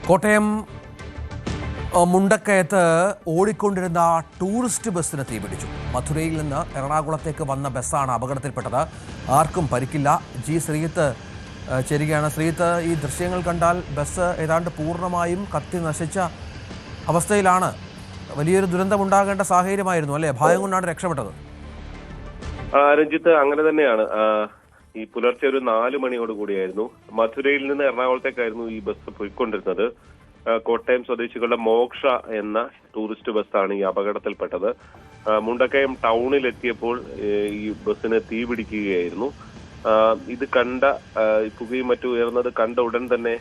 കോട്ടയം മുണ്ടക്കയത്ത് ഓടിക്കൊണ്ടിരുന്ന ടൂറിസ്റ്റ് ബസ്സിന് തീപിടിച്ചു. മധുരയിൽ നിന്ന് എറണാകുളത്തേക്ക് വന്ന ബസ്സാണ് അപകടത്തിൽപ്പെട്ടത്. ആർക്കും പരിക്കില്ല. ജി ശ്രീത്ത് ചേരുകയാണ്. ശ്രീത്ത്, ഈ ദൃശ്യങ്ങൾ കണ്ടാൽ ബസ് ഏതാണ്ട് പൂർണ്ണമായും കത്തി നശിച്ച അവസ്ഥയിലാണ്. വലിയൊരു ദുരന്തമുണ്ടാകേണ്ട സാഹചര്യമായിരുന്നു അല്ലേ? ഭയം കൊണ്ടാണ് രക്ഷപ്പെട്ടത്. രഞ്ജിത്ത്, അങ്ങനെ തന്നെയാണ്. ഈ പുലർച്ചെ ഒരു 4 മണിയോട് കൂടിയായിരുന്നു മധുരയിൽ നിന്ന് എറണാകുളത്തേക്കായിരുന്നു ഈ ബസ് പോയിക്കൊണ്ടിരുന്നത്. കോട്ടയം സ്വദേശികളുടെ മോക്ഷ എന്ന ടൂറിസ്റ്റ് ബസ്സാണ് ഈ അപകടത്തിൽപ്പെട്ടത്. മുണ്ടക്കയം ടൗണിലെത്തിയപ്പോൾ ഈ ബസ്സിന് തീ പിടിക്കുകയായിരുന്നു. ഇത് കണ്ട പുകയും മറ്റും ഉയർന്നത് കണ്ട ഉടൻ തന്നെ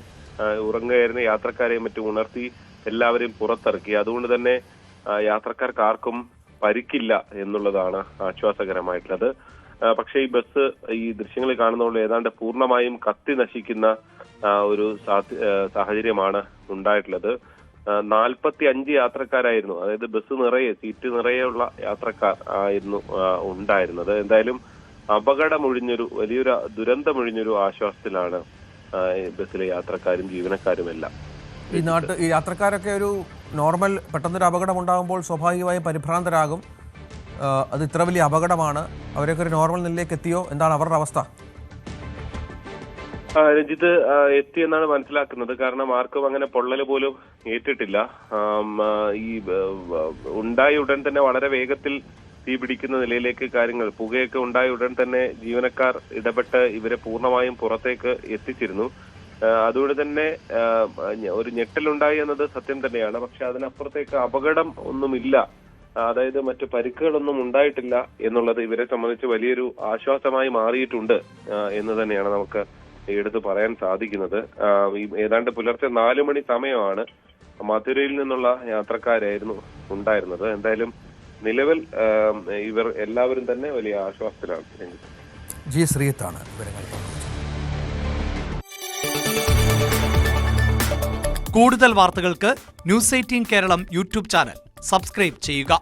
ഉറങ്ങുകയായിരുന്ന യാത്രക്കാരെയും മറ്റും ഉണർത്തി എല്ലാവരെയും പുറത്തിറക്കി. അതുകൊണ്ട് തന്നെ യാത്രക്കാർക്ക് ആർക്കും പരിക്കില്ല എന്നുള്ളതാണ് ആശ്വാസകരമായിട്ടുള്ളത്. പക്ഷേ ഈ ബസ് ഈ ദൃശ്യങ്ങളിൽ കാണുന്നതുകൊണ്ട് ഏതാണ്ട് പൂർണ്ണമായും കത്തി നശിക്കുന്ന ഒരു സാഹചര്യമാണ് ഉണ്ടായിട്ടുള്ളത്. 45 യാത്രക്കാരായിരുന്നു, അതായത് ബസ് നിറയെ, സീറ്റ് നിറയെയുള്ള യാത്രക്കാർ ആയിരുന്നു ഉണ്ടായിരുന്നത്. എന്തായാലും അപകടമൊഴിഞ്ഞൊരു വലിയൊരു ദുരന്തമൊഴിഞ്ഞൊരു ആശ്വാസത്തിലാണ് ബസ്സിലെ യാത്രക്കാരും ജീവനക്കാരും എല്ലാം. ഈ യാത്രക്കാരൊക്കെ ഒരു നോർമൽ പെട്ടെന്നൊരു അപകടം ഉണ്ടാകുമ്പോൾ സ്വാഭാവികമായും പരിഭ്രാന്തരാകും. അത് ഇത്ര വലിയ അപകടമാണ്, അവരൊക്കെ ഒരു നോർമൽ നിലയിലേക്ക് എത്തിയോ? എന്താണ് അവരുടെ അവസ്ഥ? രഞ്ജിത്ത്, എത്തിയെന്നാണ് മനസ്സിലാക്കുന്നത്. കാരണം ആർക്കും അങ്ങനെ പൊള്ളല് പോലും ഏറ്റിട്ടില്ല. ഈ ഉണ്ടായ ഉടൻ തന്നെ വളരെ വേഗത്തിൽ തീ പിടിക്കുന്ന നിലയിലേക്ക് കാര്യങ്ങൾ, പുകയൊക്കെ ഉണ്ടായ ഉടൻ തന്നെ ജീവനക്കാർ ഇടപെട്ട് ഇവരെ പൂർണ്ണമായും പുറത്തേക്ക് എത്തിച്ചിരുന്നു. അതുകൊണ്ട് തന്നെ ഒരു ഞെട്ടലുണ്ടായി എന്നത് സത്യം തന്നെയാണ്. പക്ഷെ അതിനപ്പുറത്തേക്ക് അപകടം ഒന്നുമില്ല, അതായത് മറ്റു പരിക്കുകളൊന്നും ഉണ്ടായിട്ടില്ല എന്നുള്ളത് ഇവരെ സംബന്ധിച്ച് വലിയൊരു ആശ്വാസമായി മാറിയിട്ടുണ്ട് എന്ന് തന്നെയാണ് നമുക്ക് എടുത്ത് പറയാൻ സാധിക്കുന്നത്. ഏതാണ്ട് പുലർച്ചെ 4 മണി സമയമാണ്. മധുരയിൽ നിന്നുള്ള യാത്രക്കാരായിരുന്നു ഉണ്ടായിരുന്നത്. എന്തായാലും നിലവിൽ ഇവർ എല്ലാവരും തന്നെ വലിയ ആശ്വാസത്തിലാണ്. ജി ശ്രീത്താണ് വിവരങ്ങൾ. കൂടുതൽ വാർത്തകൾക്ക് News 18 Keralam YouTube channel subscribe ചെയ്യുക.